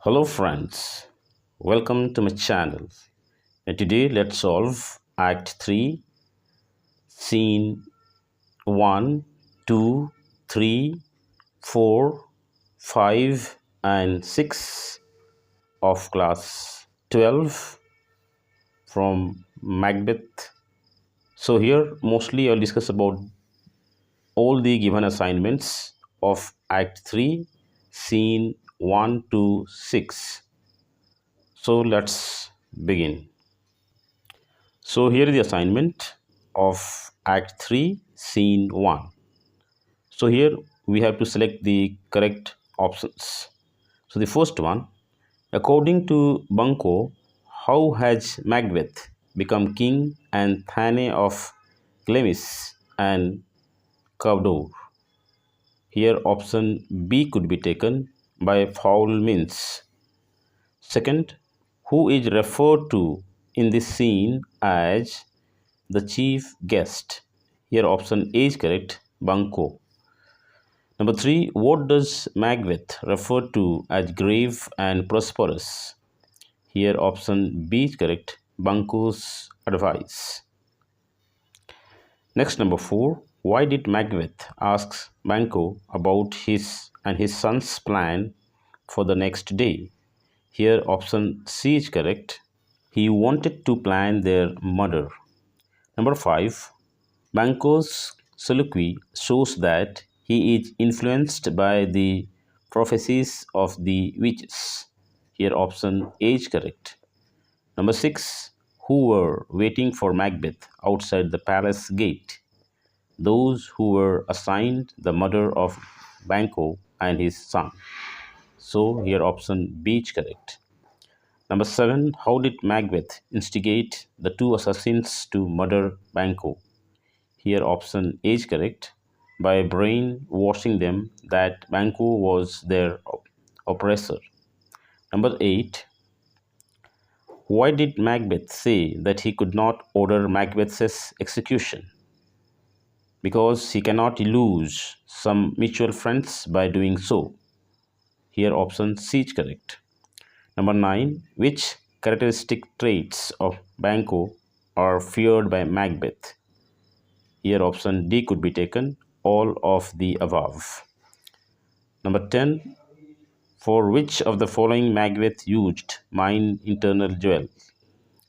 Hello friends, welcome to my channel. And today let's solve Act 3, Scene 1, 2, 3, 4, 5 and 6 of class 12 from Macbeth. So here mostly I'll discuss about all the given assignments of Act 3, Scene 1 to 6. So let's begin. So here is the assignment of Act 3, Scene 1. So here we have to select the correct options. So the first one, according to Banquo, how has Macbeth become king and Thane of Glamis and Cawdor? Here option B could be taken by foul means. Second, who is referred to in this scene as the chief guest? Here option A is correct, Banquo. Number 3, what does Macbeth refer to as grave and prosperous? Here option B is correct, Banquo's advice. Next, number 4, why did Macbeth ask Banquo about his and his son's plan for the next day? Here option C is correct, he wanted to plan their murder. Number 5, Banquo's soliloquy shows that he is influenced by the prophecies of the witches. Here option A is correct. Number 6, who were waiting for Macbeth outside the palace gate? Those who were assigned the murder of Banquo and his son. So here option B is correct. Number 7, how did Macbeth instigate the two assassins to murder Banquo? Here option A is correct, by brainwashing them that Banquo was their oppressor. Number 8, why did Macbeth say that he could not order Macbeth's execution? Because he cannot lose some mutual friends by doing so. Here option C is correct. Number 9, which characteristic traits of Banquo are feared by Macbeth? Here option D could be taken, all of the above. Number 10, for which of the following Macbeth used mine internal jewel?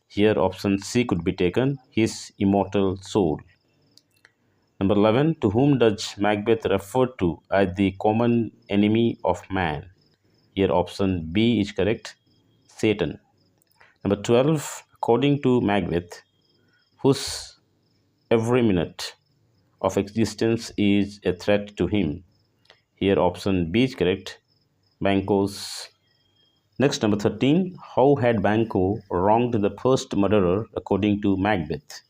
Here option C could be taken, his immortal soul. Number 11, to whom does Macbeth refer to as the common enemy of man? Here option B is correct, Satan. Number 12, according to Macbeth, whose every minute of existence is a threat to him? Here option B is correct, Banquo's. Next, number 13, how had Banquo wronged the first murderer according to Macbeth?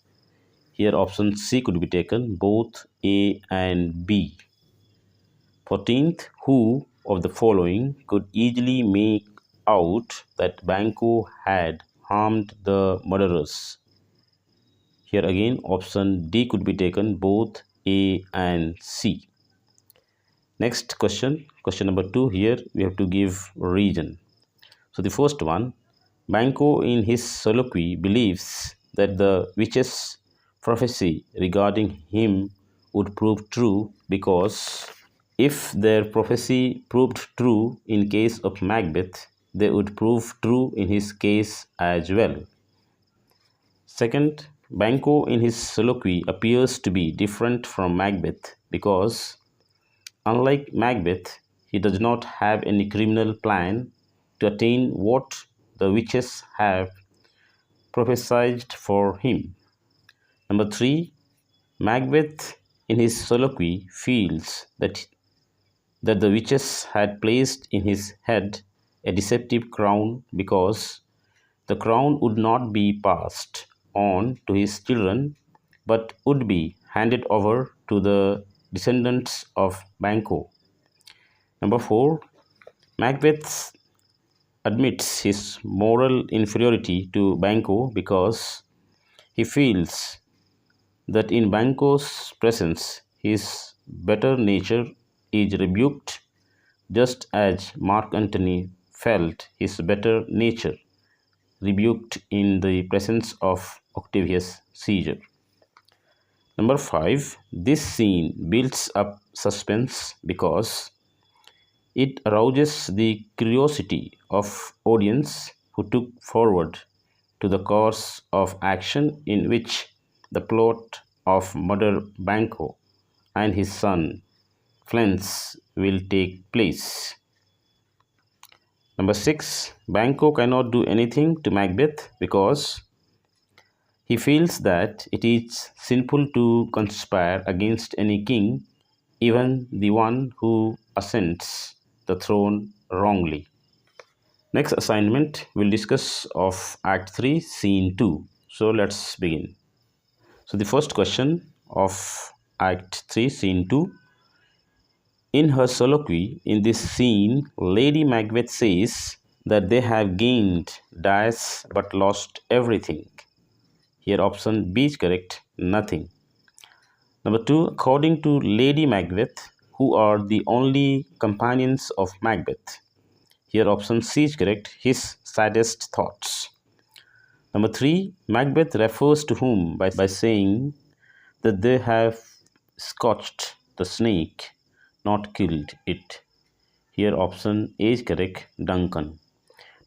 Here option C could be taken, both A and B. 14th, who of the following could easily make out that Banquo had harmed the murderers? Here again option D could be taken, both A and C. Next question number 2, here we have to give reason. So the first one, Banquo in his soliloquy believes that the witches' prophecy regarding him would prove true because if their prophecy proved true in case of Macbeth, they would prove true in his case as well. Second, Banquo in his soliloquy appears to be different from Macbeth because unlike Macbeth, he does not have any criminal plan to attain what the witches have prophesied for him. Number 3, Macbeth in his soliloquy feels that the witches had placed in his head a deceptive crown because the crown would not be passed on to his children but would be handed over to the descendants of Banquo. Number 4, Macbeth admits his moral inferiority to Banquo because he feels that in Banquo's presence his better nature is rebuked, just as Mark Antony felt his better nature rebuked in the presence of Octavius Caesar. Number 5. This scene builds up suspense because it arouses the curiosity of audience who took forward to the course of action in which the plot of murder Banquo and his son Flens will take place. Number 6. Banquo cannot do anything to Macbeth because he feels that it is sinful to conspire against any king, even the one who ascends the throne wrongly. Next assignment we'll discuss of Act 3, Scene 2. So let's begin. So the first question of Act 3, Scene 2. In her soliloquy in this scene, Lady Macbeth says that they have gained dice but lost everything. Here option B is correct, nothing. Number 2, according to Lady Macbeth, who are the only companions of Macbeth? Here option C is correct, his saddest thoughts. Number 3, Macbeth refers to whom by saying that they have scotched the snake, not killed it. Here option A is correct, Duncan.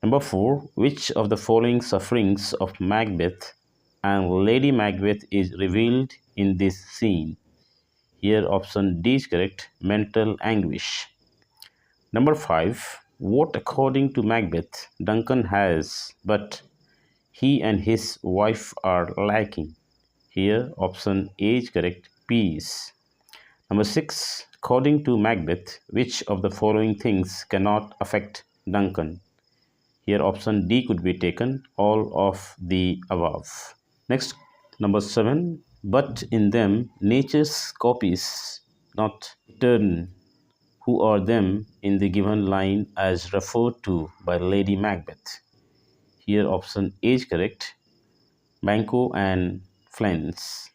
Number 4, which of the following sufferings of Macbeth and Lady Macbeth is revealed in this scene? Here option D is correct, mental anguish. Number 5, what according to Macbeth Duncan has but he and his wife are lacking? Here option A is correct, peace. Number 6, according to Macbeth, which of the following things cannot affect Duncan? Here option D could be taken, all of the above. Next, number 7, but in them nature's copies not turn. Who are them in the given line as referred to by Lady Macbeth? Here option A is correct, Banquo and Flens.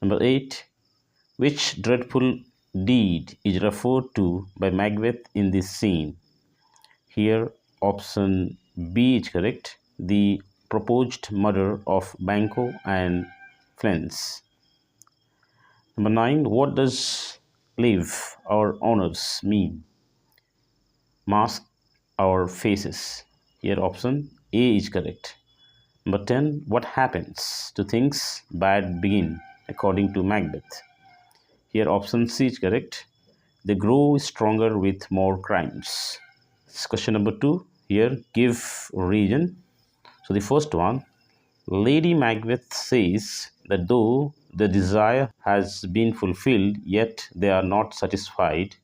Number 8, which dreadful deed is referred to by Macbeth in this scene? Here option B is correct, the proposed murder of Banquo and Flens. Number 9, what does leave our honors mean? Mask our faces. Here option A is correct. Number 10, what happens to things bad begin according to Macbeth? Here option C is correct. They grow stronger with more crimes. Question number 2, here give reason. So the first one, Lady Macbeth says that though the desire has been fulfilled, yet they are not satisfied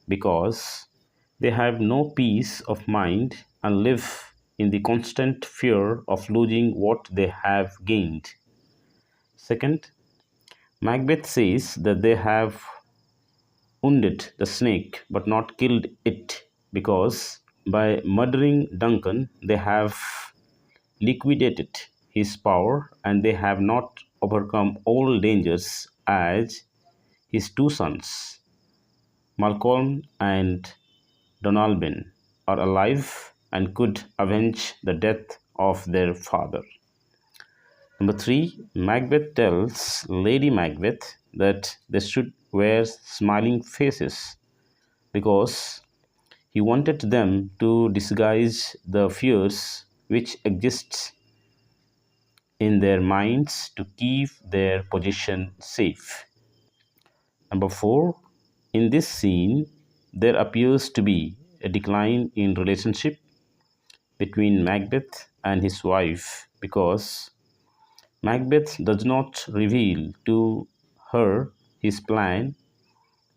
because they have no peace of mind and live in the constant fear of losing what they have gained. Second, Macbeth says that they have wounded the snake but not killed it because by murdering Duncan they have liquidated his power and they have not overcome all dangers as his two sons, Malcolm and Donalbain, are alive and could avenge the death of their father. Number 3, Macbeth tells Lady Macbeth that they should wear smiling faces because he wanted them to disguise the fears which exist in their minds to keep their position safe. Number 4, in this scene, there appears to be a decline in relationship between Macbeth and his wife because Macbeth does not reveal to her his plan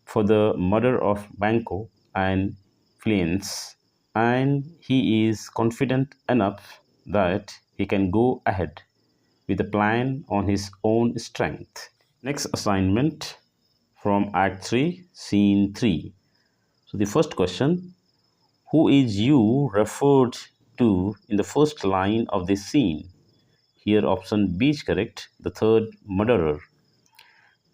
for the murder of Banquo and Flens, and he is confident enough that he can go ahead with the plan on his own strength. Next assignment from Act 3, Scene 3. So the first question, who is you referred to in the first line of this scene? Here option B is correct, the third murderer.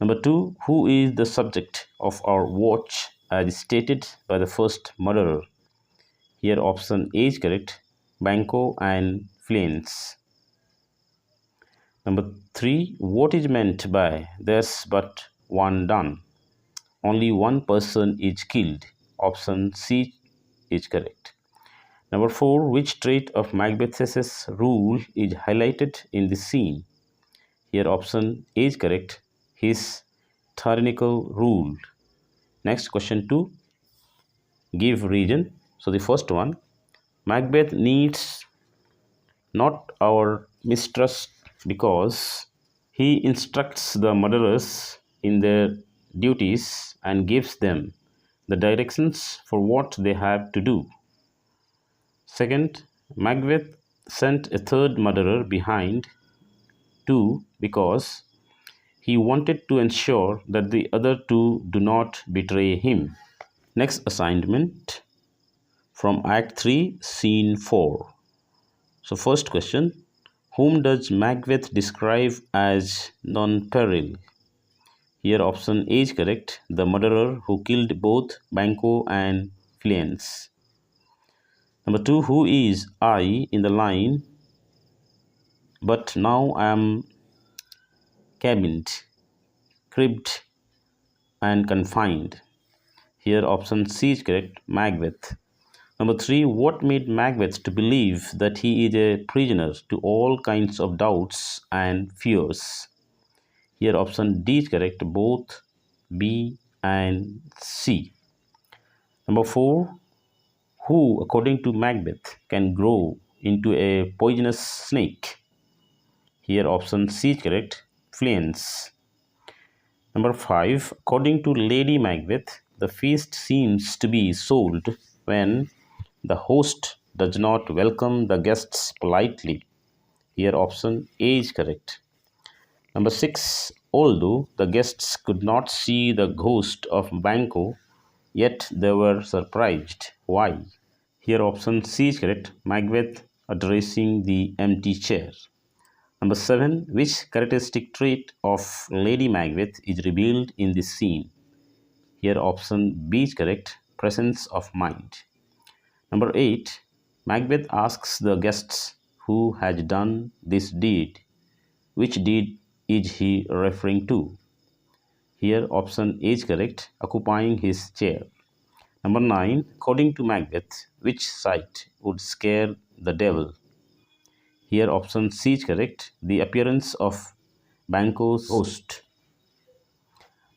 Number 2, who is the subject of our watch as stated by the first murderer? Here option A is correct, Banquo and Fleance. Number 3, what is meant by there's but one done? Only one person is killed. Option C is correct. Number 4, which trait of Macbeth's rule is highlighted in the scene? Here option A is correct, his tyrannical rule. Next, question 2, give reason. So the first one, Macbeth needs not our mistrust because he instructs the murderers in their duties and gives them the directions for what they have to do. Second, Macbeth sent a third murderer behind too because he wanted to ensure that the other two do not betray him. Next assignment from Act 3, Scene 4. So first question, whom does Macbeth describe as non-peril? Here option A is correct, the murderer who killed both Banquo and Fleance. Number 2, who is I in the line, but now I am cabined, cribbed and confined? Here option C is correct, Macbeth. Number 3, what made Macbeth to believe that he is a prisoner to all kinds of doubts and fears? Here option D is correct, both B and C. Number 4, who according to Macbeth can grow into a poisonous snake? Here option C is correct, Fleance. Number 5, according to Lady Macbeth, the feast seems to be sold when the host does not welcome the guests politely. Here option A is correct. Number 6, although the guests could not see the ghost of Banquo, yet they were surprised. Why? Here option C is correct, Macbeth addressing the empty chair. Number 7, which characteristic trait of Lady Macbeth is revealed in this scene? Here option B is correct, presence of mind. Number 8, Macbeth asks the guests who has done this deed. Which deed is he referring to? Here option A is correct, occupying his chair. Number 9, according to Macbeth, which sight would scare the devil? Here option C is correct, the appearance of Banquo's ghost.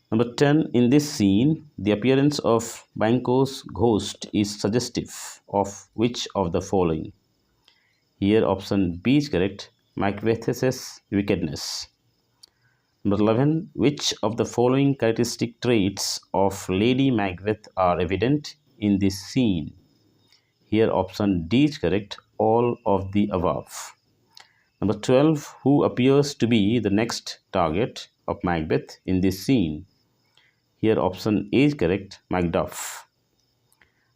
Number 10, in this scene, the appearance of Banquo's ghost is suggestive of which of the following? Here option B is correct, Macbeth's wickedness. Number 11, which of the following characteristic traits of Lady Macbeth are evident in this scene? Here option D is correct, all of the above. Number 12, who appears to be the next target of Macbeth in this scene? Here option A is correct, Macduff.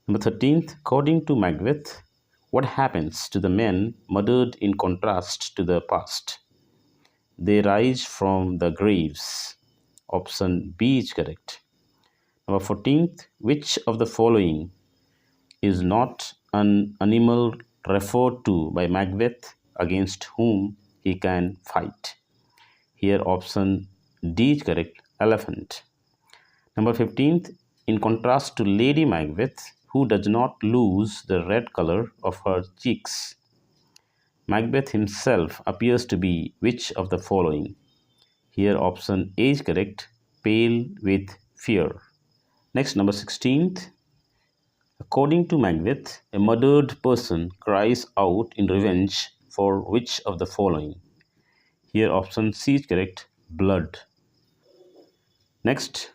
Number 13th, according to Macbeth, what happens to the men murdered in contrast to the past? They rise from the graves. Option B is correct. Number 14th, which of the following is not an animal referred to by Macbeth against whom he can fight? Here option D is correct, elephant. Number 15th, in contrast to Lady Macbeth, who does not lose the red color of her cheeks, Macbeth himself appears to be which of the following? Here option A is correct, pale with fear. Next, number 16th, according to Macbeth, a murdered person cries out in revenge for which of the following? Here option C is correct, blood. Next,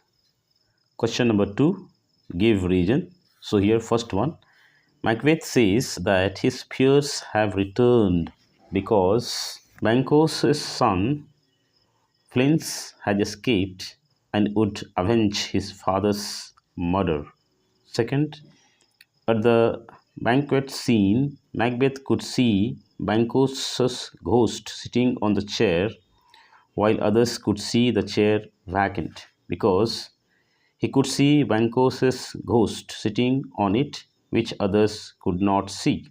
question number 2, give reason. So here first one, Macbeth says that his fears have returned because Banquo's son Fleance had escaped and would avenge his father's murder. Second, at the banquet scene, Macbeth could see Banquo's ghost sitting on the chair while others could see the chair vacant because he could see Banquo's ghost sitting on it which others could not see.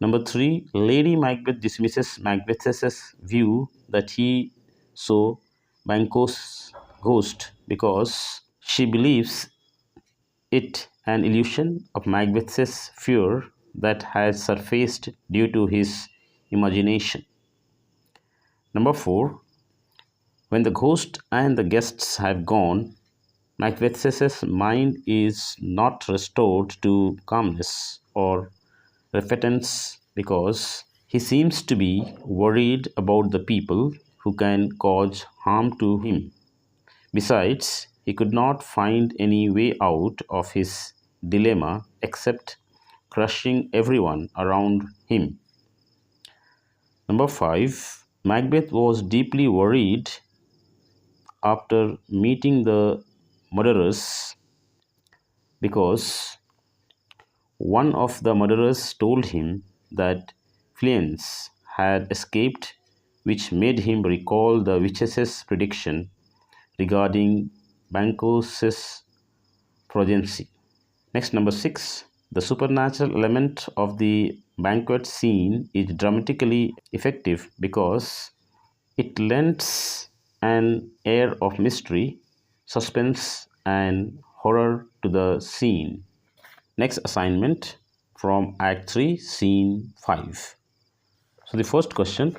Number 3, Lady Macbeth dismisses Macbeth's view that he saw Banquo's ghost because she believes it an illusion of Macbeth's fear that has surfaced due to his imagination. Number 4, when the ghost and the guests have gone, Macbeth's mind is not restored to calmness or repentance because he seems to be worried about the people who can cause harm to him. Besides, he could not find any way out of his dilemma except crushing everyone around him. Number 5, Macbeth was deeply worried after meeting the murderers because one of the murderers told him that Fleance had escaped, which made him recall the witch's prediction regarding Banquo's progeny. Next, number 6. The supernatural element of the banquet scene is dramatically effective because it lends an air of mystery, suspense, and horror to the scene. Next assignment from Act 3, Scene 5. So the first question,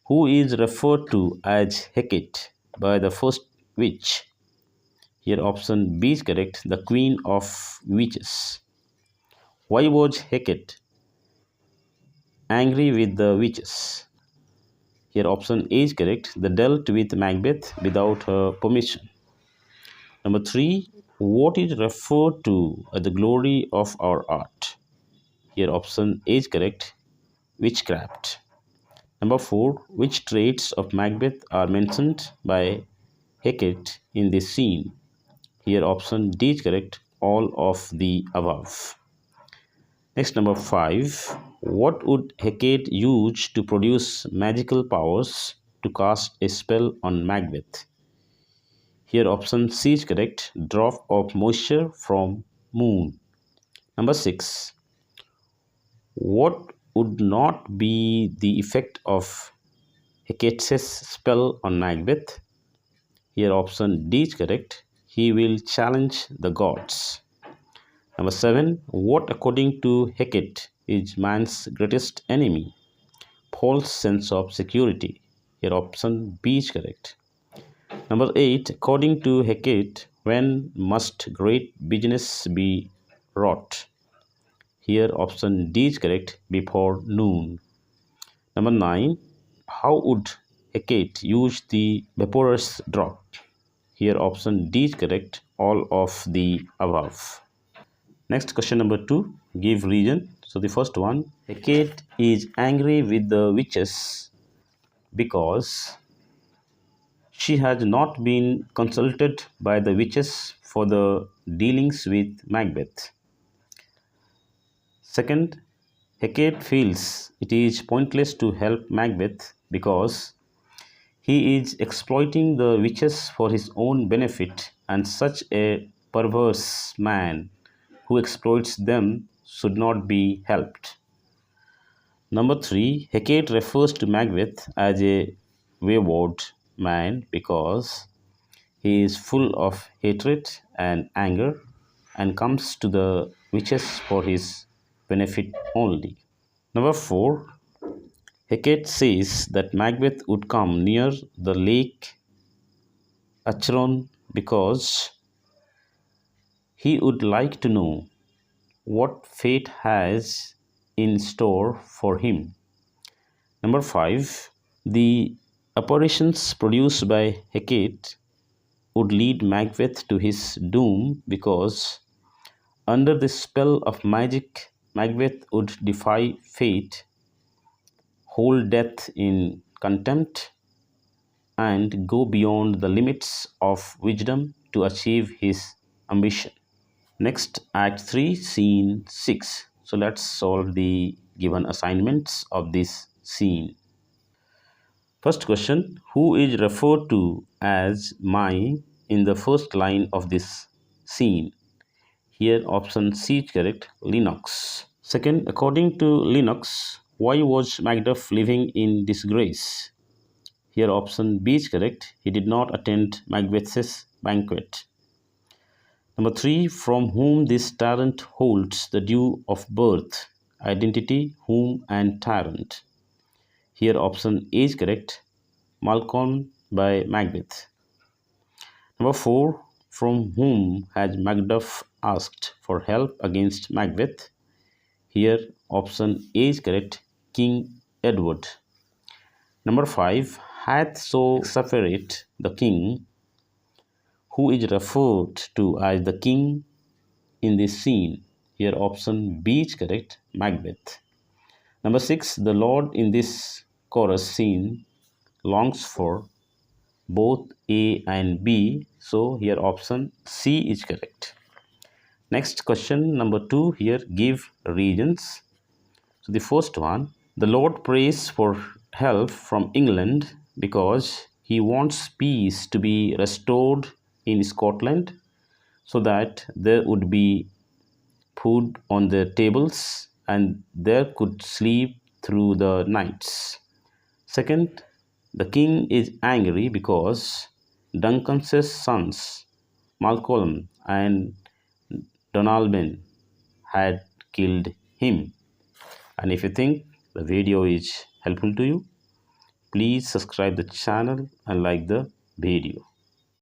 who is referred to as Hecate by the first witch? Here option B is correct, the Queen of Witches. Why was Hecate angry with the witches? Here option A is correct, they dealt with Macbeth without her permission. Number 3, what is referred to as the glory of our art? Here option A is correct, witchcraft. Number 4, which traits of Macbeth are mentioned by Hecate in this scene? Here option D is correct, all of the above. Next, number 5, what would Hecate use to produce magical powers to cast a spell on Macbeth? Here option C is correct, drop of moisture from moon. Number 6, what would not be the effect of Hecate's spell on Macbeth? Here option D is correct, he will challenge the gods. Number 7, what according to Hecate is man's greatest enemy? False sense of security. Here option B is correct. Number 8, according to Hecate, when must great business be wrought? Here option D is correct, before noon. Number 9, how would Hecate use the vaporous drop? Here option D is correct, all of the above. Next, question number 2, give reason. So the first one, Hecate is angry with the witches because she has not been consulted by the witches for the dealings with Macbeth. Second, Hecate feels it is pointless to help Macbeth because he is exploiting the witches for his own benefit, and such a perverse man who exploits them should not be helped. Number 3, Hecate refers to Macbeth as a wayward man because he is full of hatred and anger and comes to the witches for his benefit only. Number 4, Hecate says that Macbeth would come near the lake Acheron because he would like to know what fate has in store for him. Number 5, the apparitions produced by Hecate would lead Macbeth to his doom because under the spell of magic, Macbeth would defy fate, hold death in contempt, and go beyond the limits of wisdom to achieve his ambition. Next, Act 3, Scene 6. So let's solve the given assignments of this scene. First question, who is referred to as Mai in the first line of this scene? Here option C is correct, Linux. Second, according to Linux, why was Macduff living in disgrace? Here option B is correct, he did not attend Macbeth's banquet. Number 3, from whom this tyrant holds the due of birth, identity, whom and tyrant. Here option A is correct, Malcolm by Macbeth. Number 4, from whom has Macduff asked for help against Macbeth? Here option A is correct, King Edward. Number 5, hath so suffered the king, who is referred to as the king in this scene. Here option B is correct, Macbeth. Number 6, the Lord in this chorus scene longs for both A and B. So here option C is correct. Next question number 2, here give reasons. So the first one, the Lord prays for help from England because he wants peace to be restored in Scotland so that there would be food on the tables and there could sleep through the nights. Second, the king is angry because Duncan's sons, Malcolm and Donalbain, had killed him. And if you think the video is helpful to you, please subscribe the channel and like the video.